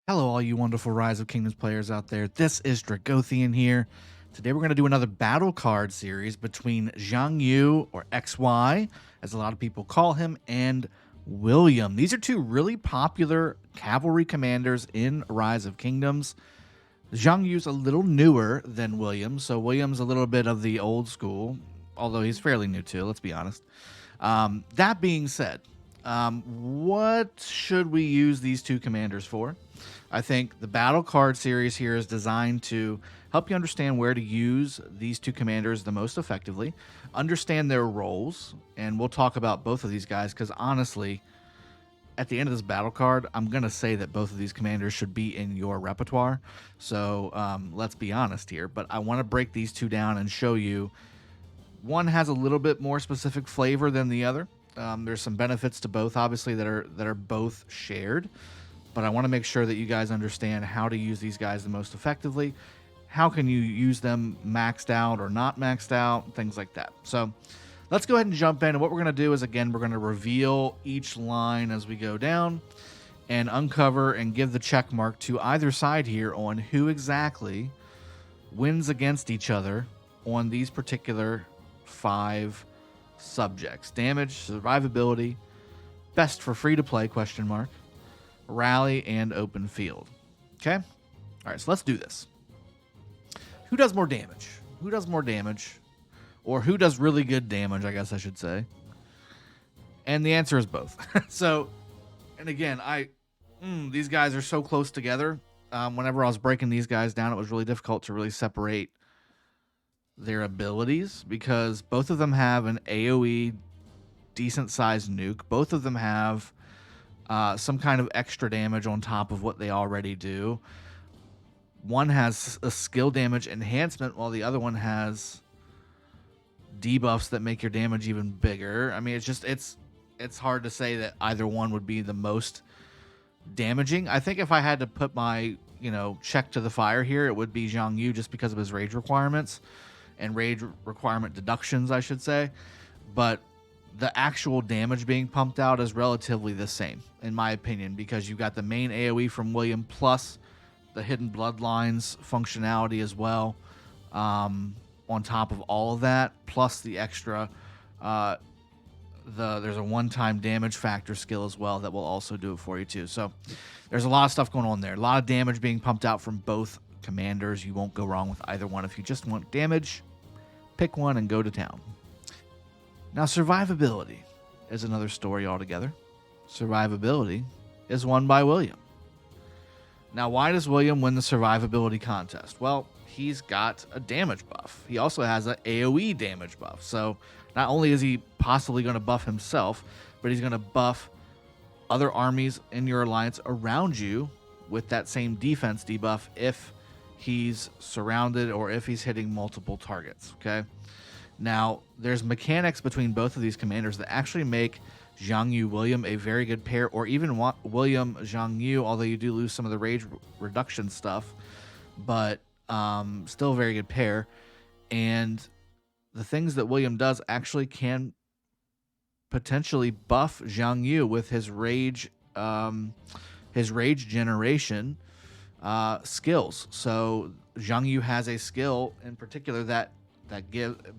Hello, all you wonderful Rise of Kingdoms players out there. This is Dragothien here. Today we're going to do another battle card series between Xiang Yu, or XY, as a lot of people call him, and William. These are two really popular cavalry commanders in Rise of Kingdoms. Xiang Yu's a little newer than William, so William's a little bit of the old school, although he's fairly new too, let's be honest. That being said, what should we use these two commanders for? I think the battle card series here is designed to help you understand where to use these two commanders the most effectively, understand their roles, and we'll talk about both of these guys because honestly, at the end of this battle card, I'm going to say that both of these commanders should be in your repertoire. So let's be honest here, but I want to break these two down and show you one has a little bit more specific flavor than the other. There's some benefits to both, obviously, that are both shared, but I want to make sure that you guys understand how to use these guys the most effectively. How can you use them maxed out or not maxed out, things like that. So let's go ahead and jump in. And what we're going to do is, again, we're going to reveal each line as we go down and uncover and give the check mark to either side here on who exactly wins against each other on these particular 5 subjects: damage, survivability, best for free to play, rally, and open field. Okay? All right, so let's do this. Who does more damage? Who does more damage? Or who does really good damage, I guess I should say. And the answer is both. So, and again, these guys are so close together. Whenever I was breaking these guys down, it was really difficult to really separate their abilities because both of them have an AoE decent sized nuke. Both of them have some kind of extra damage on top of what they already do. One has a skill damage enhancement while the other one has debuffs that make your damage even bigger. I mean, it's hard to say that either one would be the most damaging. I think if I had to put my, check to the fire here, it would be Xiang Yu just because of his rage requirements and rage requirement deductions, I should say. But the actual damage being pumped out is relatively the same, in my opinion, because you've got the main AoE from William plus the hidden bloodlines functionality as well, on top of all of that, plus the extra, there's a one-time damage factor skill as well that will also do it for you too. So there's a lot of stuff going on there. A lot of damage being pumped out from both commanders. You won't go wrong with either one. If you just want damage, pick one and go to town. Now, survivability is another story altogether. Survivability is won by William. Now, why does William win the survivability contest? Well, he's got a damage buff. He also has an AoE damage buff. So not only is he possibly going to buff himself, but he's going to buff other armies in your alliance around you with that same defense debuff if he's surrounded or if he's hitting multiple targets. Okay. Now, there's mechanics between both of these commanders that actually make Xiang Yu William a very good pair, or even William Xiang Yu, although you do lose some of the rage reduction stuff, but still a very good pair. And the things that William does actually can potentially buff Xiang Yu with his rage generation skills. So Xiang Yu has a skill in particular that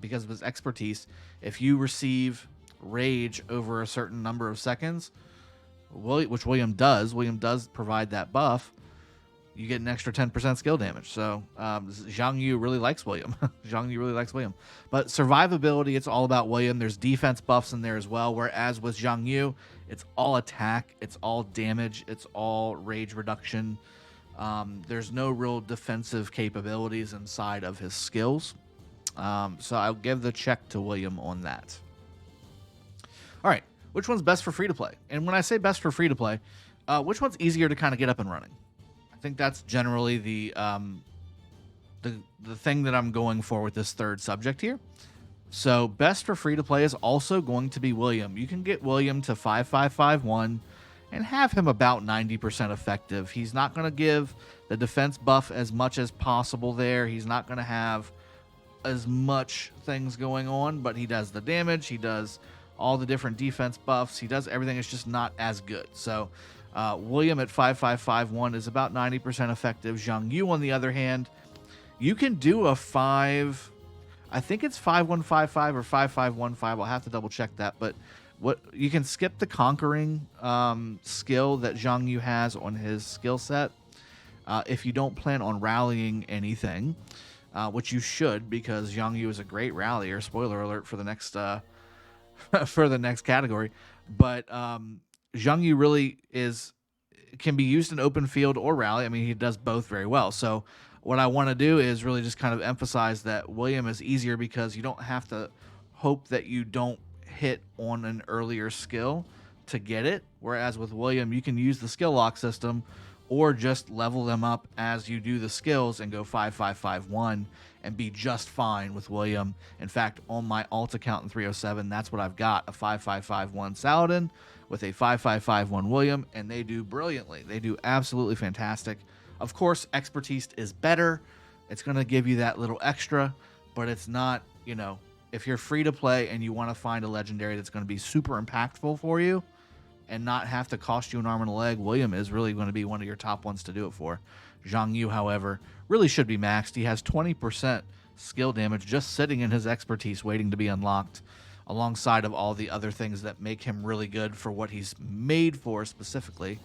because of his expertise, if you receive rage over a certain number of seconds, which William does provide that buff, you get an extra 10% skill damage. So Xiang Yu really likes William. Xiang Yu really likes William. But survivability, it's all about William. There's defense buffs in there as well, whereas with Xiang Yu, it's all attack, it's all damage, it's all rage reduction. There's no real defensive capabilities inside of his skills. So I'll give the check to William on that. All right, which one's best for free to play? And when I say best for free to play, which one's easier to kind of get up and running? I think that's generally the thing that I'm going for with this third subject here. So best for free to play is also going to be William. You can get William to 5551 and have him about 90% effective. He's not going to give the defense buff as much as possible there. He's not going to have as much things going on, but he does the damage. He does all the different defense buffs. He does everything. It's just not as good. So William at 5551 is about 90% effective. Xiang Yu, on the other hand, you can do a 5. I think it's 5155 or 5515. I'll have to double check that. But what you can skip the conquering skill that Xiang Yu has on his skill set if you don't plan on rallying anything, which you should, because Xiang Yu is a great rallier. Spoiler alert for the next for the next category. But Xiang Yu really can be used in open field or rally. I mean, he does both very well. So what I want to do is really just kind of emphasize that William is easier because you don't have to hope that you don't hit on an earlier skill to get it. Whereas with William, you can use the skill lock system or just level them up as you do the skills and go 5551 and be just fine with William. In fact, on my alt account in 307, that's what I've got, a 5551 Saladin with a 5551 William, and they do brilliantly. They do absolutely fantastic. Of course, expertise is better. It's going to give you that little extra, but it's not, if you're free to play and you want to find a legendary that's going to be super impactful for you and not have to cost you an arm and a leg, William is really going to be one of your top ones to do it for. Xiang Yu, however, really should be maxed. He has 20% skill damage just sitting in his expertise waiting to be unlocked, alongside of all the other things that make him really good for what he's made for specifically.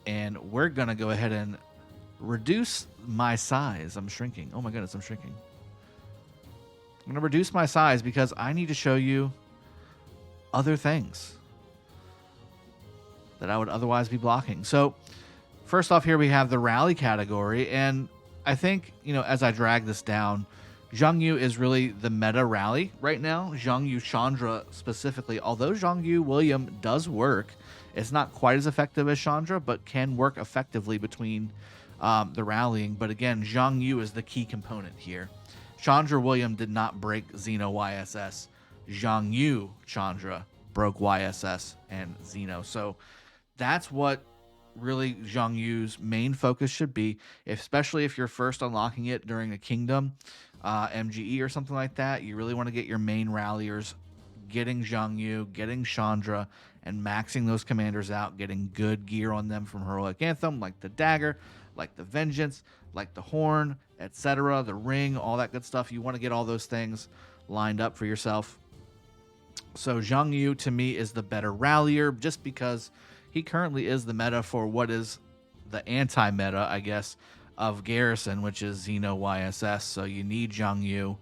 And we're going to go ahead and reduce my size. I'm shrinking. Oh my goodness, I'm shrinking. I'm going to reduce my size because I need to show you other things that I would otherwise be blocking. So first off, here we have the rally category. And I think, as I drag this down, Xiang Yu is really the meta rally right now. Xiang Yu Chandra specifically, although Xiang Yu William does work, it's not quite as effective as Chandra, but can work effectively between the rallying. But again, Xiang Yu is the key component here. Chandra William did not break Xeno YSS. Xiang Yu Chandra broke YSS and Xeno. So that's what really Xiang Yu's main focus should be, especially if you're first unlocking it during a Kingdom MGE or something like that. You really want to get your main ralliers, getting Xiang Yu, getting Chandra, and maxing those commanders out, getting good gear on them from Heroic Anthem, like the Dagger, like the Vengeance, like the Horn, etc., the Ring, all that good stuff. You want to get all those things lined up for yourself. So Xiang Yu, to me, is the better rallier, just because he currently is the meta for what is the anti-meta, I guess, of Garrison, which is Xeno YSS. So you need Xiang Yu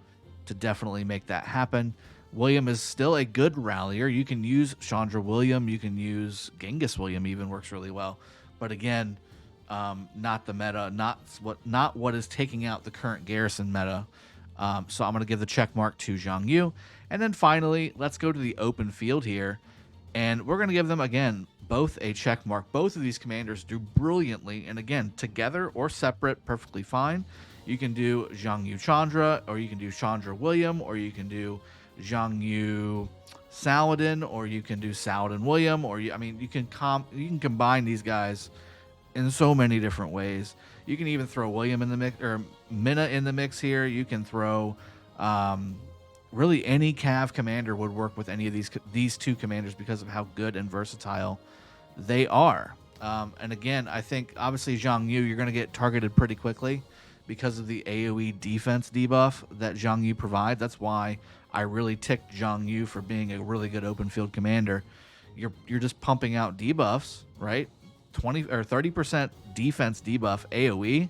to definitely make that happen. William is still a good rallier. You can use Chandra William. You can use Genghis William, even works really well. But again, not the meta, not what is taking out the current Garrison meta. So I'm going to give the check mark to Xiang Yu. And then finally, let's go to the open field here. And we're going to give them, again, both a check mark. Both of these commanders do brilliantly. And again, together or separate, perfectly fine. You can do Xiang Yu Chandra, or you can do Chandra William, or you can do Xiang Yu Saladin, or you can do Saladin William, or you can combine these guys in so many different ways. You can even throw William in the mix, or Minna in the mix here. You can throw really any Cav commander would work with any of these two commanders because of how good and versatile they are. And again, I think obviously Xiang Yu, you're going to get targeted pretty quickly because of the AoE defense debuff that Xiang Yu provides. That's why I really ticked Xiang Yu for being a really good open field commander. You're just pumping out debuffs, right? 20 or 30% defense debuff AoE.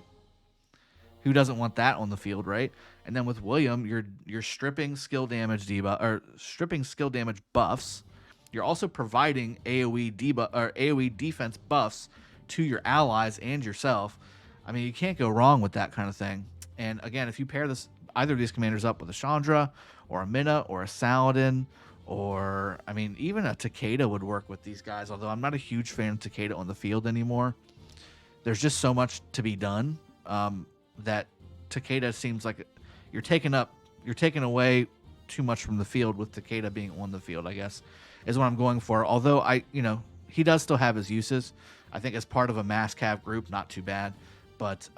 Who doesn't want that on the field, right? And then with William, you're stripping skill damage debuff, or stripping skill damage buffs. You're also providing AoE debuff or AoE defense buffs to your allies and yourself. I mean, you can't go wrong with that kind of thing. And again, if you pair either of these commanders up with a Chandra or a Minna or a Saladin, or I mean, even a Takeda would work with these guys. Although I'm not a huge fan of Takeda on the field anymore. There's just so much to be done that Takeda seems like you're taking away too much from the field with Takeda being on the field, I guess, is what I'm going for. Although he does still have his uses. I think as part of a mass cav group, not too bad. But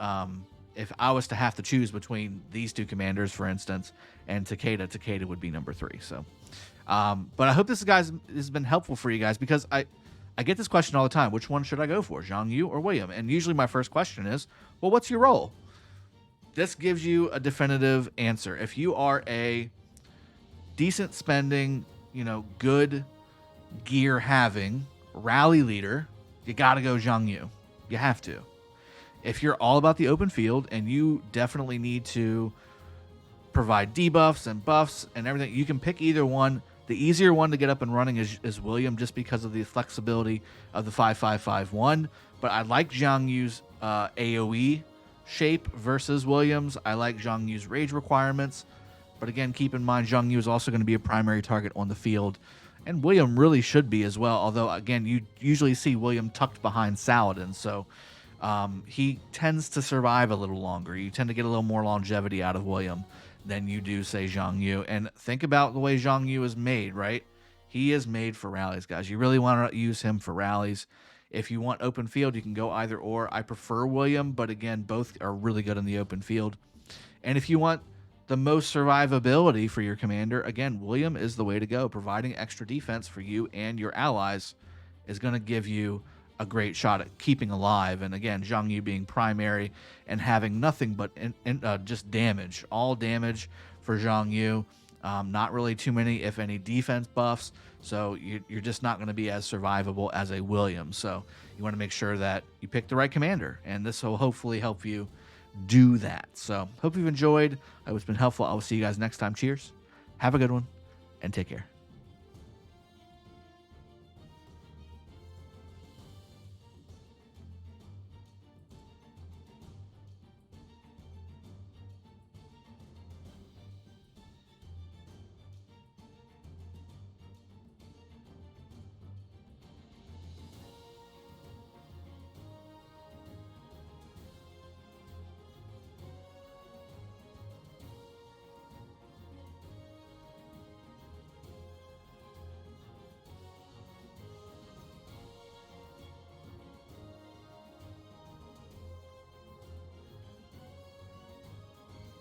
if I was to have to choose between these two commanders, for instance, and Takeda would be number 3. So, but I hope this has been helpful for you guys, because I I get this question all the time. Which one should I go for, Xiang Yu or William? And usually my first question is, well, what's your role? This gives you a definitive answer. If you are a decent spending, good gear having rally leader, you got to go Xiang Yu. You have to. If you're all about the open field and you definitely need to provide debuffs and buffs and everything, you can pick either one. The easier one to get up and running is William, just because of the flexibility of the 5-5-5-1. But I like Xiang Yu's AoE shape versus William's. I like Xiang Yu's rage requirements. But again, keep in mind, Xiang Yu is also going to be a primary target on the field. And William really should be as well. Although, again, you usually see William tucked behind Saladin. So he tends to survive a little longer. You tend to get a little more longevity out of William than you do, say, Xiang Yu. And think about the way Xiang Yu is made, right? He is made for rallies, guys. You really want to use him for rallies. If you want open field, you can go either or. I prefer William, but again, both are really good in the open field. And if you want the most survivability for your commander, again, William is the way to go. Providing extra defense for you and your allies is going to give you a great shot at keeping alive. And again, Xiang Yu being primary and having nothing but just damage, all damage for Xiang Yu. Not really too many, if any, defense buffs. So you're just not going to be as survivable as a William. So you want to make sure that you pick the right commander, and this will hopefully help you do that. So hope you've enjoyed. I hope it's been helpful. I will see you guys next time. Cheers. Have a good one, and take care.